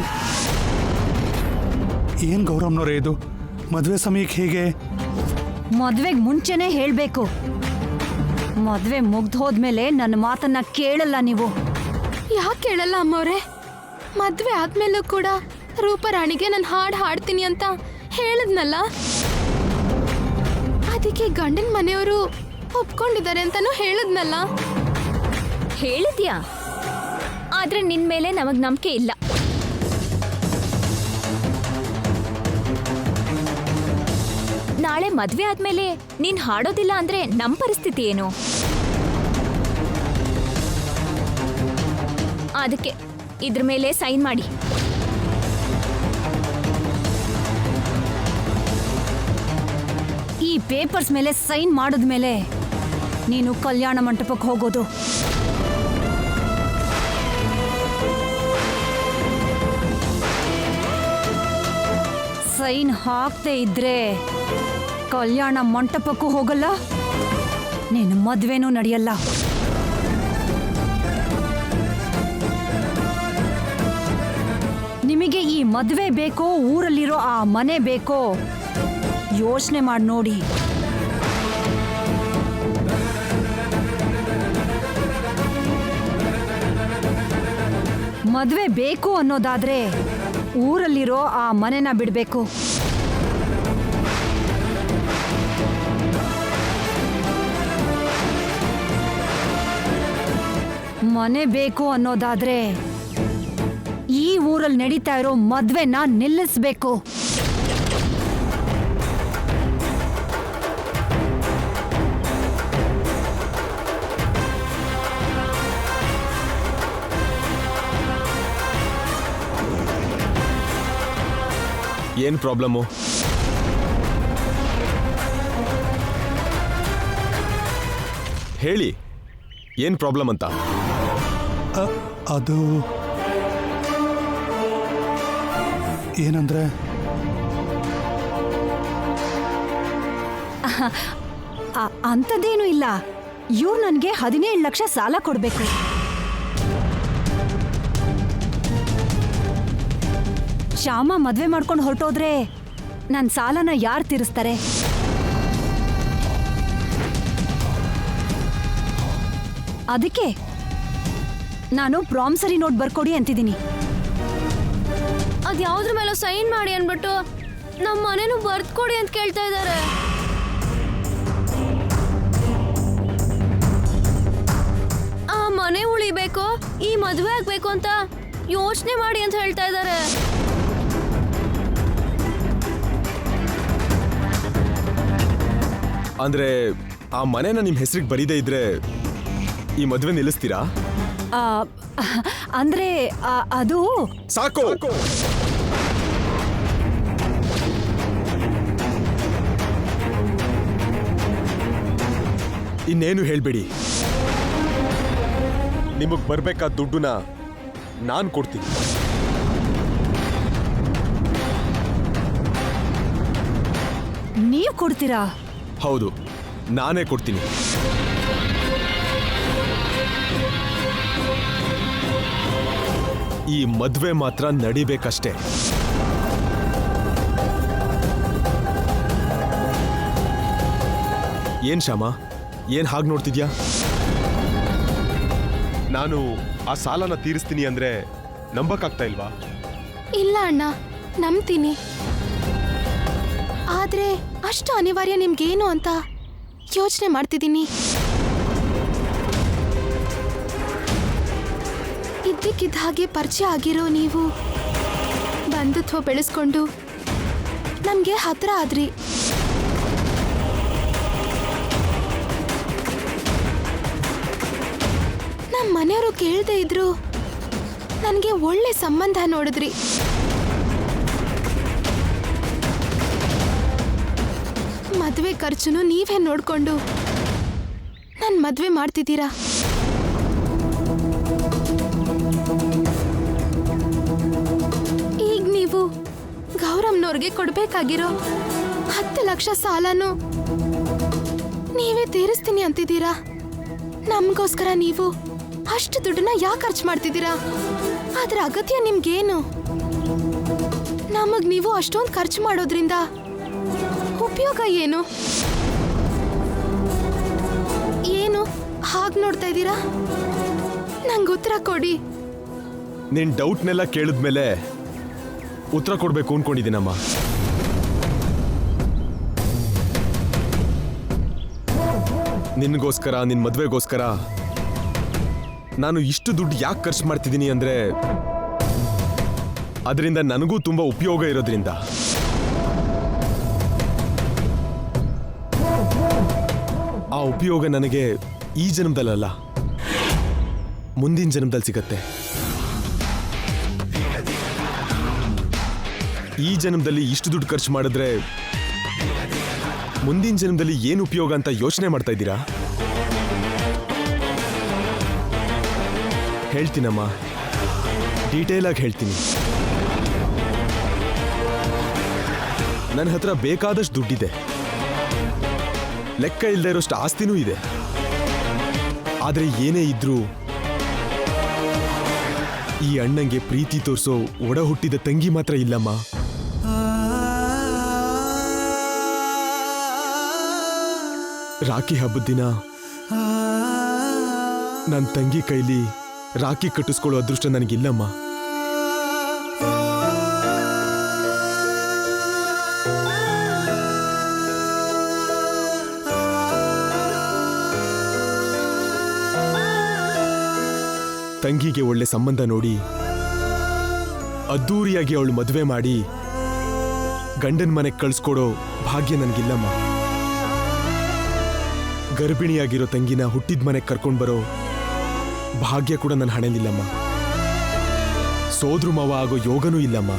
ಏನ್ ಗೌರಮ್ನವ್ರೆ ಇದು? ಮದ್ವೆ ಸಮಯಕ್ಕೆ ಹೇಗೆ? ಮದ್ವೆಗೆ ಮುಂಚೆನೆ ಹೇಳ್ಬೇಕು. ಮದ್ವೆ ಮುಗ್ದು ಹೋದ್ಮೇಲೆ ನನ್ನ ಮಾತನ್ನ ಕೇಳಲ್ಲ ನೀವು. ಯಾಕೆ ಕೇಳಲ್ಲ ಅಮ್ಮವ್ರೆ? ಮದ್ವೆ ಆದ್ಮೇಲೂ ಕೂಡ ರೂಪರಾಣಿಗೆ ನಾನು ಹಾಡು ಹಾಡ್ತೀನಿ ಅಂತ ಹೇಳಿದ್ನಲ್ಲ, ಅದಕ್ಕೆ ಗಂಡನ ಮನೆಯವರು ಒಪ್ಕೊಂಡಿದ್ದಾರೆ ಅಂತಾನೂ ಹೇಳಿದ್ನಲ್ಲ. ಹೇಳಿದ್ಯಾ? ಆದ್ರೆ ನಿನ್ ಮೇಲೆ ನಮಗ್ ನಂಬಿಕೆ ಇಲ್ಲ. ನಾಳೆ ಮದ್ವೆ ಆದ್ಮೇಲೆ ನೀನ್ ಹಾಡೋದಿಲ್ಲ ಅಂದ್ರೆ ನಮ್ ಪರಿಸ್ಥಿತಿ ಏನು? ಅದಕ್ಕೆ ಇದ್ರ ಮೇಲೆ ಸೈನ್ ಮಾಡಿ. ಈ ಪೇಪರ್ಸ್ ಮೇಲೆ ಸೈನ್ ಮಾಡಿದ್ಮೇಲೆ ನೀನು ಕಲ್ಯಾಣ ಮಂಟಪಕ್ಕೆ ಹೋಗೋದು. ಸೈನ್ ಹಾಕ್ದೇ ಇದ್ರೆ ಕಲ್ಯಾಣ ಮಂಟಪಕ್ಕೂ ಹೋಗಲ್ಲ, ನಿನ್ನ ಮದ್ವೆನೂ ನಡೆಯಲ್ಲ. ನಿಮಗೆ ಈ ಮದ್ವೆ ಬೇಕೋ ಊರಲ್ಲಿರೋ ಆ ಮನೆ ಬೇಕೋ ಯೋಚನೆ ಮಾಡಿ ನೋಡಿ. ಮದ್ವೆ ಬೇಕು ಅನ್ನೋದಾದ್ರೆ ಊರಲ್ಲಿರೋ ಆ ಮನೆನ ಬಿಡಬೇಕು. ಮನೆ ಬೇಕು ಅನ್ನೋದಾದ್ರೆ ಈ ಊರಲ್ಲಿ ನಡೀತಾ ಇರೋ ಮದ್ವೆನ ನಿಲ್ಲಿಸ್ಬೇಕು. ಏನ್ ಪ್ರಾಬ್ಲಮ್ಮು? ಹೇಳಿ, ಏನ್ ಪ್ರಾಬ್ಲಮ್ ಅಂತ. ಅದು ಏನಂದ್ರೆ ಅಂಥದ್ದೇನೂ ಇಲ್ಲ. ಇವ್ರು ನನಗೆ 17 ಲಕ್ಷ ಸಾಲ ಕೊಡಬೇಕು. ಶ್ಯಾಮ ಮದ್ವೆ ಮಾಡ್ಕೊಂಡು ಹೊರಟೋದ್ರೆ ನನ್ನ ಸಾಲನ ಯಾರು ತೀರಿಸ್ತಾರೆ? ಅದಕ್ಕೆ ನಾನು ಪ್ರಾಮಿಸರಿ ನೋಟ್ ಬರ್ಕೊಡಿ ಅಂತಿದ್ದೀನಿ. ಅದ್ಯಾವ್ದ್ರ ಮೇಲೆ ಸೈನ್ ಮಾಡಿ ಅನ್ಬಿಟ್ಟು ನಮ್ಮ ಮನೇನು ಬರ್ದ್ ಕೊಡಿ ಅಂತ ಕೇಳ್ತಾ ಇದ್ದಾರೆ. ಆ ಮನೆ ಉಳಿಬೇಕು, ಈ ಮದುವೆ ಆಗ್ಬೇಕು ಅಂತ ಯೋಚನೆ ಮಾಡಿ ಅಂತ ಹೇಳ್ತಾ ಇದ್ದಾರೆ. ಅಂದ್ರೆ ಆ ಮನೆನ ನಿಮ್ ಹೆಸರಿಗೆ ಬರೀದೇ ಇದ್ರೆ ಈ ಮದ್ವೆ ನಿಲ್ಲಿಸ್ತೀರಾ? ಅಂದ್ರೆ ಅದು ಸಾಕು. ಇನ್ನೇನು ಹೇಳ್ಬೇಡಿ. ನಿಮಗ್ ಬರ್ಬೇಕಾದ ದುಡ್ಡನ್ನ ನಾನು ಕೊಡ್ತೀನಿ. ನೀವ್ ಕೊಡ್ತೀರಾ? ಹೌದು, ನಾನೇ ಕೊಡ್ತೀನಿ. ಈ ಮದ್ವೆ ಮಾತ್ರ ನಡಿಬೇಕಷ್ಟೇ. ಏನ್ ಶ್ಯಾಮ, ಏನ್ ಹಾಗೆ ನೋಡ್ತಿದ್ಯಾ? ನಾನು ಆ ಸಾಲನ ತೀರಿಸ್ತೀನಿ ಅಂದ್ರೆ ನಂಬಕ್ಕಾಗ್ತಾ ಇಲ್ವಾ? ಇಲ್ಲ ಅಣ್ಣ, ನಂಬ್ತೀನಿ. ಆದ್ರೆ ಅಷ್ಟು ಅನಿವಾರ್ಯ ನಿಮ್ಗೇನು ಅಂತ ಯೋಚನೆ ಮಾಡ್ತಿದ್ದೀನಿ. ಇದ್ದಕ್ಕಿದ್ದ ಹಾಗೆ ಪರಿಚಯ ಆಗಿರೋ ನೀವು ಬಂಧುತ್ವ ಬೆಳೆಸ್ಕೊಂಡು ನಮ್ಗೆ ಹತ್ರ ಆದ್ರಿ. ನಮ್ಮ ಮನೆಯವರು ಕೇಳದೆ ಇದ್ರು ನನಗೆ ಒಳ್ಳೆ ಸಂಬಂಧ ನೋಡಿದ್ರಿ. ಮದುವೆ ಖರ್ಚುನು ನೀವೇ ನೋಡ್ಕೊಂಡು ನನ್ನ ಮದುವೆ ಮಾಡ್ತಿದ್ದೀರಾ. ಈಗ ನೀವು ಗೌರಮ್ನವ್ರಿಗೆ ಕೊಡ್ಬೇಕಾಗಿರೋ 10 ಲಕ್ಷ ಸಾಲನು ನೀವೇ ತೀರಿಸ್ತೀನಿ ಅಂತಿದ್ದೀರಾ. ನಮಗೋಸ್ಕರ ನೀವು ಅಷ್ಟು ದುಡ್ಡನ್ನ ಯಾಕೆ ಖರ್ಚು ಮಾಡ್ತಿದ್ದೀರಾ? ಅದ್ರ ಅಗತ್ಯ ನಿಮ್ಗೇನು? ನಮಗ್ ನೀವು ಅಷ್ಟೊಂದು ಖರ್ಚು ಮಾಡೋದ್ರಿಂದ ಉಪಯೋಗ ಏನು? ಏನು ಹಾಗೆ ನೋಡ್ತಾ ಇದ್ದೀರಾ? ನಂಗೆ ಉತ್ತರ ಕೊಡಿ. ನಿನ್ ಡೌಟ್ನೆಲ್ಲ ಕೇಳಿದ್ಮೇಲೆ ಉತ್ತರ ಕೊಡ್ಬೇಕು ಅನ್ಕೊಂಡಿದ್ದೀನಮ್ಮ. ನಿನ್ಗೋಸ್ಕರ, ನಿನ್ ಮದ್ವೆಗೋಸ್ಕರ ನಾನು ಇಷ್ಟು ದುಡ್ಡು ಯಾಕೆ ಖರ್ಚು ಮಾಡ್ತಿದ್ದೀನಿ ಅಂದ್ರೆ ಅದರಿಂದ ನನಗೂ ತುಂಬಾ ಉಪಯೋಗ ಇರೋದ್ರಿಂದ. ಆ ಉಪಯೋಗ ನನಗೆ ಈ ಜನ್ಮದಲ್ಲ, ಮುಂದಿನ ಜನ್ಮದಲ್ಲಿ ಸಿಗತ್ತೆ. ಈ ಜನ್ಮದಲ್ಲಿ ಇಷ್ಟು ದುಡ್ಡು ಖರ್ಚು ಮಾಡಿದ್ರೆ ಮುಂದಿನ ಜನ್ಮದಲ್ಲಿ ಏನು ಉಪಯೋಗ ಅಂತ ಯೋಚನೆ ಮಾಡ್ತಾ ಇದ್ದೀರಾ? ಹೇಳ್ತೀನಮ್ಮ, ಡೀಟೇಲ್ ಆಗಿ ಹೇಳ್ತೀನಿ. ನನ್ನ ಹತ್ರ ಬೇಕಾದಷ್ಟು ದುಡ್ಡಿದೆ, ಲೆಕ್ಕ ಇಲ್ಲದೆ ಇರೋಷ್ಟು ಆಸ್ತಿನೂ ಇದೆ. ಆದ್ರೆ ಏನೇ ಇದ್ರೂ ಈ ಅಣ್ಣಂಗೆ ಪ್ರೀತಿ ತೋರಿಸೋ ಒಡ ಹುಟ್ಟಿದ ತಂಗಿ ಮಾತ್ರ ಇಲ್ಲಮ್ಮ. ರಾಖಿ ಹಬ್ಬದ ದಿನ ನನ್ನ ತಂಗಿ ಕೈಲಿ ರಾಖಿ ಕಟ್ಟಿಸ್ಕೊಳ್ಳೋ ಅದೃಷ್ಟ ನನಗಿಲ್ಲಮ್ಮ. ತಂಗಿಗೆ ಒಳ್ಳೆ ಸಂಬಂಧ ನೋಡಿ ಅದ್ದೂರಿಯಾಗಿ ಅವಳು ಮದುವೆ ಮಾಡಿ ಗಂಡನ ಮನೆಗೆ ಕಳಿಸ್ಕೊಡೋ ಭಾಗ್ಯ ನನಗಿಲ್ಲಮ್ಮ. ಗರ್ಭಿಣಿಯಾಗಿರೋ ತಂಗಿನ ಹುಟ್ಟಿದ ಮನೆಗೆ ಕರ್ಕೊಂಡು ಬರೋ ಭಾಗ್ಯ ಕೂಡ ನನ್ನ ಹಣೆಲಿಲ್ಲಮ್ಮ. ಸೋದ್ರು ಮಾವ ಆಗೋ ಯೋಗನೂ ಇಲ್ಲಮ್ಮ.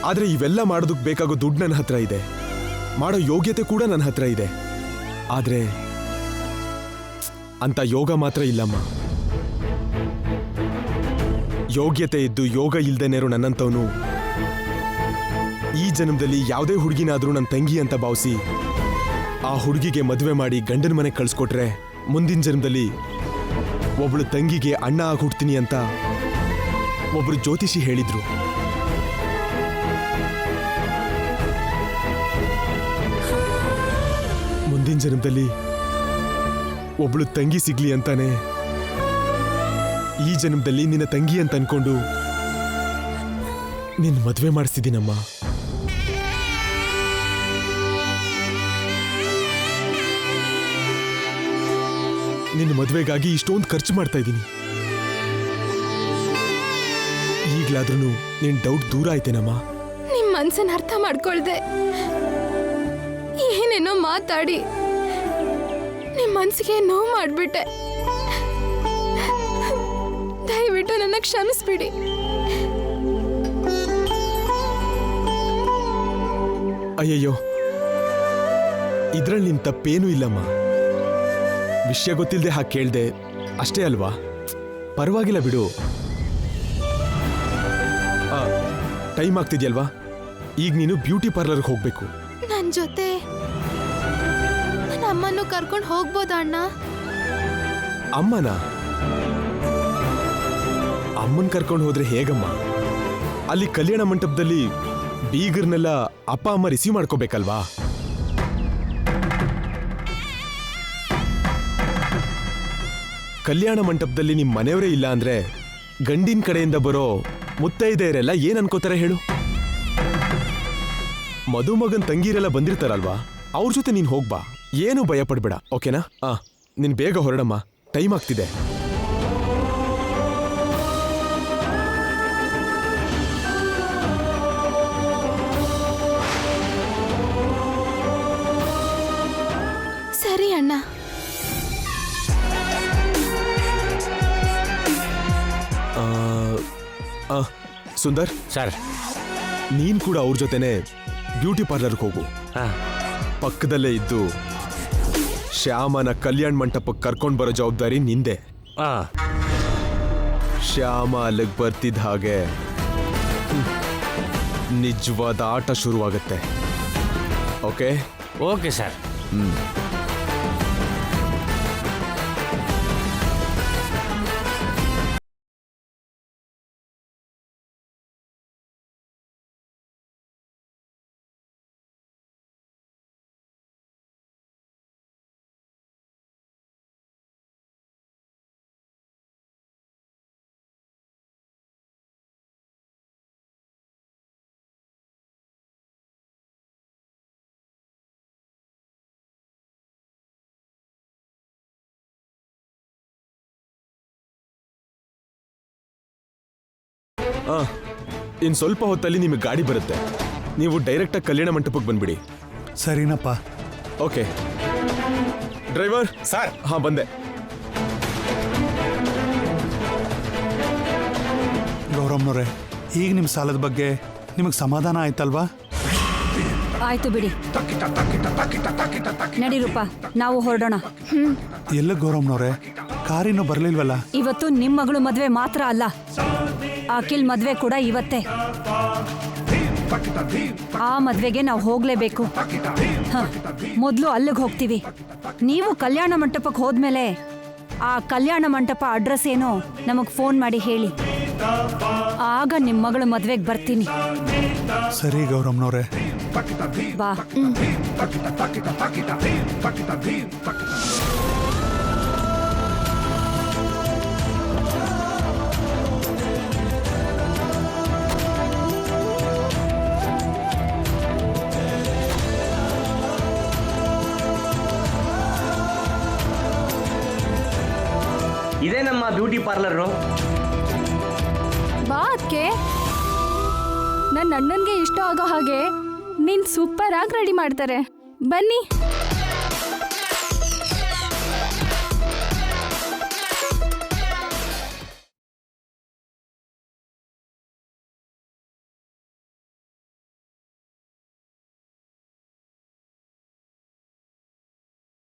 ಆದ್ರೆ ಇವೆಲ್ಲ ಮಾಡೋದಕ್ಕೆ ಬೇಕಾಗೋ ದುಡ್ಡು ನನ್ನ ಹತ್ರ ಇದೆ, ಮಾಡೋ ಯೋಗ್ಯತೆ ಕೂಡ ನನ್ನ ಹತ್ರ ಇದೆ. ಆದ್ರೆ ಅಂತ ಯೋಗ ಮಾತ್ರ ಇಲ್ಲಮ್ಮ. ಯೋಗ್ಯತೆ ಇದ್ದು ಯೋಗ ಇಲ್ದೇನೇರೋ ನನ್ನಂತವನು ಈ ಜನ್ಮದಲ್ಲಿ ಯಾವುದೇ ಹುಡುಗಿನಾದ್ರೂ ನನ್ನ ತಂಗಿ ಅಂತ ಭಾವಿಸಿ ಆ ಹುಡುಗಿಗೆ ಮದುವೆ ಮಾಡಿ ಗಂಡನ ಮನೆಗೆ ಕಳ್ಸಿಕೊಟ್ರೆ ಮುಂದಿನ ಜನ್ಮದಲ್ಲಿ ಒಬ್ಳು ತಂಗಿಗೆ ಅಣ್ಣ ಆಗಿ ಹುಡ್ತೀನಿ ಅಂತ ಒಬ್ರು ಜ್ಯೋತಿಷಿ ಹೇಳಿದ್ರು. ಮುಂದಿನ ಜನ್ಮದಲ್ಲಿ ಒಬ್ಳು ತಂಗಿ ಸಿಗ್ಲಿ ಅಂತಾನೆ ಈ ಜನ್ಮದಲ್ಲಿ ನಿನ್ನ ತಂಗಿ ಅಂತ ಅನ್ಕೊಂಡು ನಿನ್ನ ಮದುವೆ ಮಾಡಿಸ್ತಿದ್ದೀನಮ್ಮ. ನಿನ್ನ ಮದುವೆಗಾಗಿ ಇಷ್ಟೊಂದು ಖರ್ಚು ಮಾಡ್ತಾ ಇದ್ದೀನಿ. ಈಗ್ಲಾದ್ರೂ ನಿನ್ ಡೌಟ್ ದೂರ ಆಯ್ತೇನಮ್ಮ? ನಿಮ್ ಮನ್ಸನ್ನ ಅರ್ಥ ಮಾಡ್ಕೊಳ್ದೆ ಏನೇನೋ ಮಾತಾಡಿ ನಿಮ್ ಮನ್ಸಿಗೆ ನೋವು ಮಾಡ್ಬಿಟ್ಟೆ. ದಯವಿಟ್ಟು ನನ್ನ ಕ್ಷಮಿಸ್ಬಿಡಿ. ಅಯ್ಯಯ್ಯೋ, ಇದ್ರಲ್ಲಿ ನಿನ್ ತಪ್ಪೇನೂ ಇಲ್ಲಮ್ಮ. ವಿಷಯ ಗೊತ್ತಿಲ್ಲದೆ ಹಾಗೆ ಕೇಳ್ದೆ ಅಷ್ಟೇ ಅಲ್ವಾ? ಪರವಾಗಿಲ್ಲ ಬಿಡು. ಟೈಮ್ ಆಗ್ತಿದ್ಯಲ್ವಾ? ಈಗ ನೀನು ಬ್ಯೂಟಿ ಪಾರ್ಲರ್ಗೆ ಹೋಗ್ಬೇಕು. ನನ್ ಜೊತೆ ನನ್ನ ಅಮ್ಮನ್ನು ಕರ್ಕೊಂಡು ಹೋಗ್ಬೋದಾ ಅಣ್ಣ? ಅಮ್ಮನ ಅಮ್ಮನ್ ಕರ್ಕೊಂಡು ಹೋದ್ರೆ ಹೇಗಮ್ಮ? ಅಲ್ಲಿ ಕಲ್ಯಾಣ ಮಂಟಪದಲ್ಲಿ ಬೀಗರ್ನೆಲ್ಲ ಅಪ್ಪ ಅಮ್ಮ ರಿಸೀವ್ ಮಾಡ್ಕೋಬೇಕಲ್ವಾ? ಕಲ್ಯಾಣ ಮಂಟಪದಲ್ಲಿ ನಿಮ್ ಮನೆಯವರೇ ಇಲ್ಲ ಅಂದ್ರೆ ಗಂಡಿನ ಕಡೆಯಿಂದ ಬರೋ ಮುತ್ತೈದೆಯರೆಲ್ಲ ಏನ್ ಅನ್ಕೋತಾರೆ ಹೇಳು? ಮದುಮಗನ್ ತಂಗಿರೆಲ್ಲ ಬಂದಿರ್ತಾರಲ್ವಾ, ಅವ್ರ ಜೊತೆ ನೀನ್ ಹೋಗ್ಬಾ. ಏನು ಭಯ ಪಡ್ಬೇಡ, ಓಕೆನಾ? ನೀನ್ ಬೇಗ ಹೊರಡಮ್ಮ, ಟೈಮ್ ಆಗ್ತಿದೆ. ಸರಿ ಅಣ್ಣ. ಸುಂದರ್ ಸರ್, ನೀನ್ ಕೂಡ ಅವ್ರ ಜೊತೆನೆ ಬ್ಯೂಟಿ ಪಾರ್ಲರ್ಗೆ ಹೋಗು. ಪಕ್ಕದಲ್ಲೇ ಇದ್ದು ಶ್ಯಾಮನ ಕಲ್ಯಾಣ ಮಂಟಪಕ್ಕೆ ಕರ್ಕೊಂಡ್ ಬರೋ ಜವಾಬ್ದಾರಿ ನಿಂದೆ. ಶ್ಯಾಮ ಅಲ್ಲಿಗೆ ಬರ್ತಿದ್ದ ಹಾಗೆ ನಿಜವಾದ ಆಟ ಶುರುವಾಗುತ್ತೆ. ಓಕೆ? Okay sir. ಇನ್ ಸ್ವಲ್ಪ ಹೊತ್ತಲ್ಲಿ ನಿಮಗೆ ಗಾಡಿ ಬರುತ್ತೆ. ನೀವು ಡೈರೆಕ್ಟಾಗಿ ಕಲ್ಯಾಣ ಮಂಟಪಕ್ಕೆ ಬಂದ್ಬಿಡಿ. ಸರಿನಪ್ಪ. Okay driver. ಸರ್. ಬಂದೆ. ಗೌರಮ್ನವ್ರೆ, ಈಗ ನಿಮ್ಮ ಸಾಲದ ಬಗ್ಗೆ ನಿಮಗೆ ಸಮಾಧಾನ ಆಯ್ತಲ್ವಾ? ಆಯ್ತು ಬಿಡಿ. ನಡಿ ರೂಪ, ನಾವು ಹೊರಡೋಣ. ಎಲ್ಲ ಗೌರಮ್ನವ್ರೆ, ಕಾರಿನ್ನೂ ಬರ್ಲಿಲ್ವಲ್ಲ? ಇವತ್ತು ನಿಮ್ ಮಗಳು ಮದ್ವೆ ಮಾತ್ರ ಅಲ್ಲ, ಅಖಿಲ್ ಮದ್ವೆ ಕೂಡ ಇವತ್ತೇ. ಆ ಮದ್ವೆಗೆ ನಾವು ಹೋಗ್ಲೇಬೇಕು. ಮೊದಲು ಅಲ್ಲಿಗೆ ಹೋಗ್ತೀವಿ. ನೀವು ಕಲ್ಯಾಣ ಮಂಟಪಕ್ಕೆ ಹೋದ್ಮೇಲೆ ಆ ಕಲ್ಯಾಣ ಮಂಟಪ ಅಡ್ರೆಸ್ ಏನೋ ನಮಗ್ ಫೋನ್ ಮಾಡಿ ಹೇಳಿ. ಆಗ ನಿಮ್ಮ ಮಗಳ ಮದ್ವೆಗೆ ಬರ್ತೀನಿ. ಸರಿ ಗೌರಮ್ನವ್ರೆ, ಬಾ. ಇದೇ ನಮ್ಮ ಬ್ಯೂಟಿ ಪಾರ್ಲರು. ಬಾ ಅದಕ್ಕೆ. ನನ್ನ ಅಣ್ಣನ್ಗೆ ಇಷ್ಟ ಆಗೋ ಹಾಗೆ ನೀನ್ ಸೂಪರ್ ಆಗಿ ರೆಡಿ ಮಾಡ್ತಾರೆ. ಬನ್ನಿ.